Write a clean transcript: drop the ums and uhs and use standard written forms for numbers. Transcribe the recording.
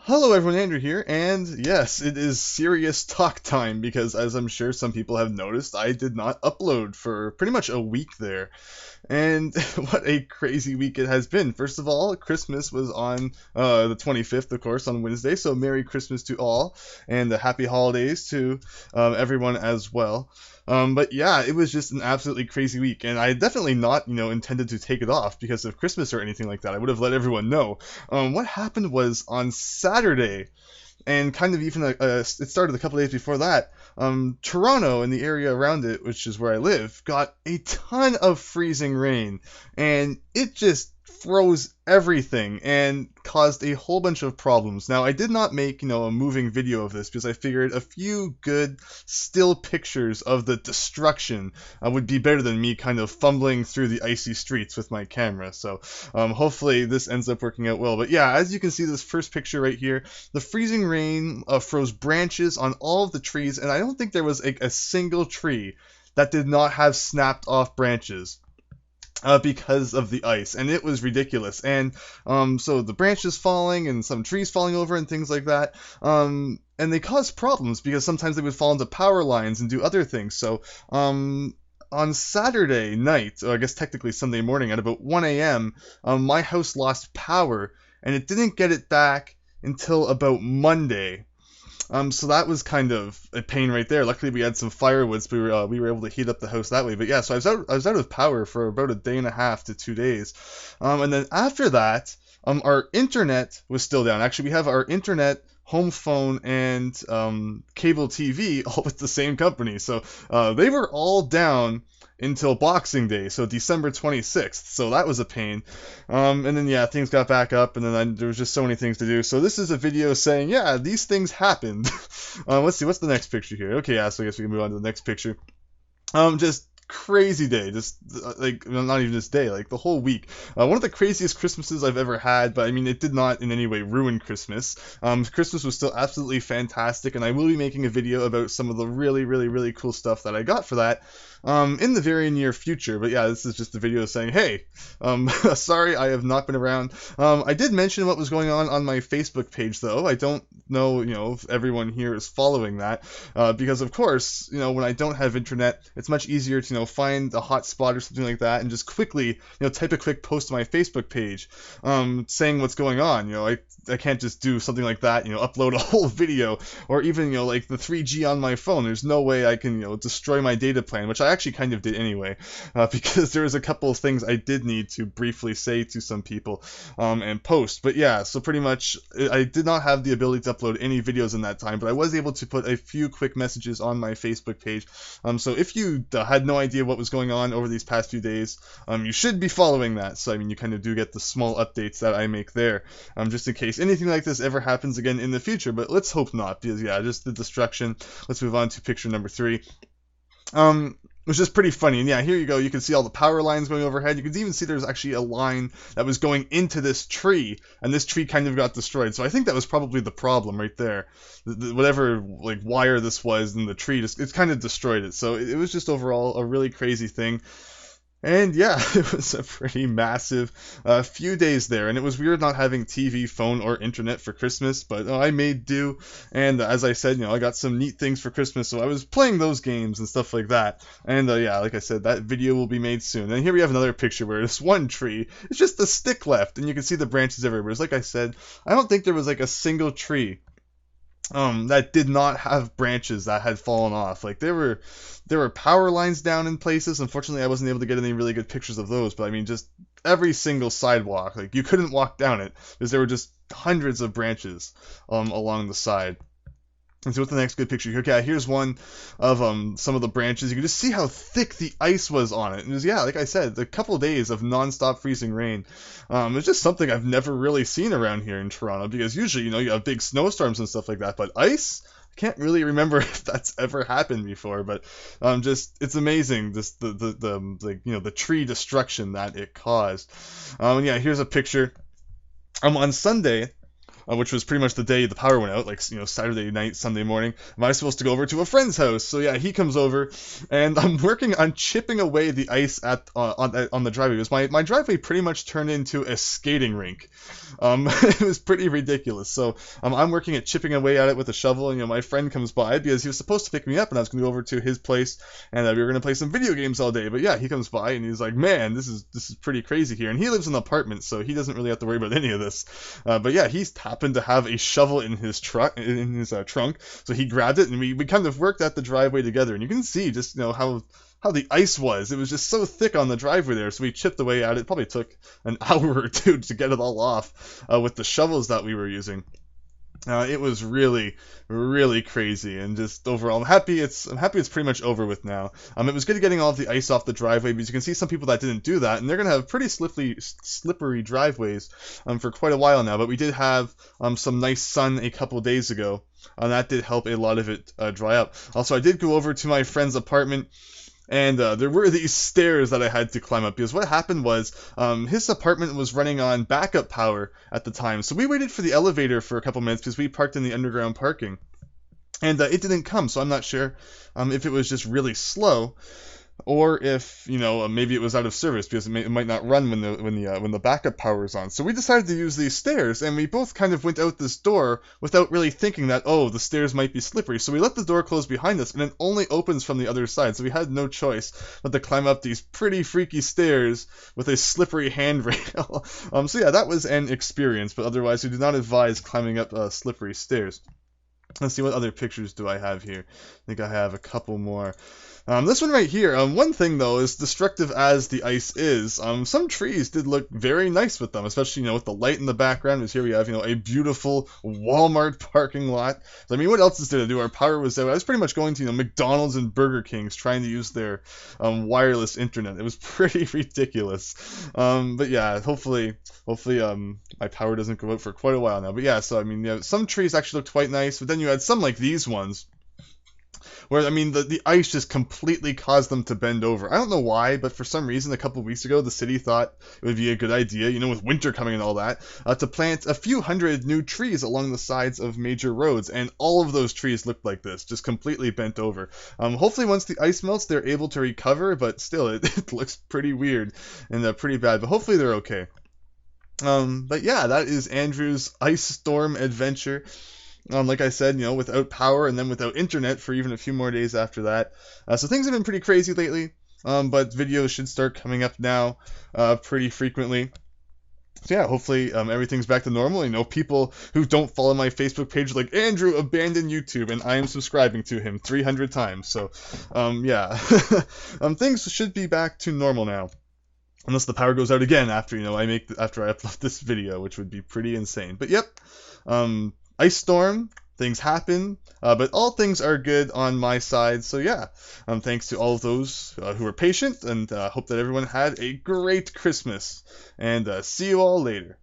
Hello everyone, Andrew here, and yes, it is serious talk time because as I'm sure some people have noticed, I did not upload for pretty much a week there. And what a crazy week it has been. First of all, Christmas was on the 25th, of course, on Wednesday, so Merry Christmas to all, and Happy Holidays to everyone as well. But yeah, it was just an absolutely crazy week, and I had definitely not, intended to take it off because of Christmas or anything like that. I would have let everyone know. What happened was on Saturday, and kind of even it started a couple days before that. Toronto and the area around it, which is where I live, got a ton of freezing rain, and it just froze everything and caused a whole bunch of problems. Now, I did not make, a moving video of this because I figured a few good still pictures of the destruction would be better than me kind of fumbling through the icy streets with my camera. So hopefully this ends up working out well. But yeah, as you can see, this first picture right here, the freezing rain froze branches on all of the trees, and I don't think there was a single tree that did not have snapped off branches. Because of the ice, and it was ridiculous. And so the branches falling and some trees falling over and things like that, and they caused problems because sometimes they would fall into power lines and do other things. So on Saturday night, or I guess technically Sunday morning at about 1 a.m., my house lost power, and it didn't get it back until about Monday. So that was kind of a pain right there. Luckily, we had some firewood, so we were able to heat up the house that way. But yeah, so I was out of power for about a day and a half to 2 days, and then after that, our internet was still down. Actually, we have our internet, home phone, and cable TV all with the same company, so they were all down until Boxing Day, so December 26th. So that was a pain. And then, yeah, things got back up, and then there was just so many things to do. So this is a video saying, yeah, these things happened. Let's see, what's the next picture here? Okay, yeah, so I guess we can move on to the next picture. Just crazy day, just like not even this day, like the whole week. One of the craziest Christmases I've ever had, but I mean it did not in any way ruin Christmas. Christmas was still absolutely fantastic, and I will be making a video about some of the really, really, really cool stuff that I got for that in the very near future. But yeah, this is just a video saying, hey, sorry I have not been around. I did mention what was going on my Facebook page, though. I don't know, if everyone here is following that, because of course, when I don't have internet, it's much easier to, find a hotspot or something like that and just quickly, type a quick post to my Facebook page, saying what's going on. I can't just do something like that, upload a whole video, or even, like the 3G on my phone. There's no way I can, destroy my data plan, which I actually kind of did anyway, because there was a couple of things I did need to briefly say to some people, and post. But yeah, so pretty much I did not have the ability to upload any videos in that time, but I was able to put a few quick messages on my Facebook page. So if you had no idea what was going on over these past few days, you should be following that. So I mean, you kind of do get the small updates that I make there, just in case anything like this ever happens again in the future. But let's hope not, because yeah, just the destruction. Let's move on to picture number 3. It was just pretty funny. And yeah, here you go. You can see all the power lines going overhead. You can even see there's actually a line that was going into this tree, and this tree kind of got destroyed. So I think that was probably the problem right there. Whatever like wire this was in the tree, it's kind of destroyed it. So it was just overall a really crazy thing. And yeah, it was a pretty massive few days there, and it was weird not having TV, phone, or internet for Christmas, but I made do, and as I said, I got some neat things for Christmas, so I was playing those games and stuff like that, and yeah, like I said, that video will be made soon. And here we have another picture where this one tree, it's just a stick left, and you can see the branches everywhere. Like I said, I don't think there was like a single tree that did not have branches that had fallen off. Like there were power lines down in places. Unfortunately, I wasn't able to get any really good pictures of those, but I mean just every single sidewalk, like you couldn't walk down it because there were just hundreds of branches along the side. And so what's the next good picture here? Okay, here's one of some of the branches. You can just see how thick the ice was on it. And it was, yeah, like I said, a couple of days of non-stop freezing rain. It's just something I've never really seen around here in Toronto, because usually, you have big snowstorms and stuff like that, but ice? I can't really remember if that's ever happened before, but just it's amazing, just the tree destruction that it caused. Yeah, here's a picture. On Sunday, which was pretty much the day the power went out, like, Saturday night, Sunday morning. I was supposed to go over to a friend's house. So yeah, he comes over, and I'm working on chipping away the ice on the driveway. Because my driveway pretty much turned into a skating rink. It was pretty ridiculous. So I'm working at chipping away at it with a shovel, and my friend comes by because he was supposed to pick me up, and I was going to go over to his place, and we were going to play some video games all day. But yeah, he comes by and he's like, "Man, this is pretty crazy here." And he lives in an apartment, so he doesn't really have to worry about any of this. But yeah, he happened to have a shovel in his trunk, so he grabbed it, and we kind of worked at the driveway together. And you can see just how the ice was. It was just so thick on the driveway there, so we chipped away at it. Probably took an hour or two to get it all off with the shovels that we were using. It was really, really crazy, and just overall, I'm happy it's pretty much over with now. It was good getting all of the ice off the driveway, because you can see some people that didn't do that, and they're gonna have pretty slippery driveways for quite a while now. But we did have some nice sun a couple days ago, and that did help a lot of it dry up. Also, I did go over to my friend's apartment. And there were these stairs that I had to climb up, because what happened was his apartment was running on backup power at the time. So we waited for the elevator for a couple minutes because we parked in the underground parking. And it didn't come, so I'm not sure if it was just really slow, or if maybe it was out of service, because it might not run when the backup power is on. So we decided to use these stairs, and we both kind of went out this door without really thinking that, oh, the stairs might be slippery. So we let the door close behind us, and it only opens from the other side. So we had no choice but to climb up these pretty freaky stairs with a slippery handrail. So yeah, that was an experience, but otherwise we do not advise climbing up slippery stairs. Let's see, what other pictures do I have here? I think I have a couple more. This one right here, one thing though, is destructive as the ice is, some trees did look very nice with them, especially, with the light in the background, because here we have, a beautiful Walmart parking lot. So, I mean, what else is there to do? Our power was out. I was pretty much going to, McDonald's and Burger King's trying to use their wireless internet. It was pretty ridiculous. But yeah, hopefully, my power doesn't go out for quite a while now. But yeah, so, I mean, some trees actually looked quite nice, but then you had some like these ones, where, I mean, the ice just completely caused them to bend over. I don't know why, but for some reason, a couple weeks ago, the city thought it would be a good idea, with winter coming and all that, to plant a few hundred new trees along the sides of major roads, and all of those trees looked like this, just completely bent over. Hopefully, once the ice melts, they're able to recover, but still, it looks pretty weird and pretty bad, but hopefully they're okay. But yeah, that is Andrew's ice storm adventure. Like I said, without power and then without internet for even a few more days after that. So things have been pretty crazy lately, but videos should start coming up now pretty frequently. So yeah, hopefully everything's back to normal. People who don't follow my Facebook page are like, Andrew abandoned YouTube, and I am subscribing to him 300 times. So yeah, things should be back to normal now. Unless the power goes out again after I upload this video, which would be pretty insane. But yep, ice storm, things happen, but all things are good on my side. So yeah, thanks to all of those who were patient, and hope that everyone had a great Christmas. And see you all later.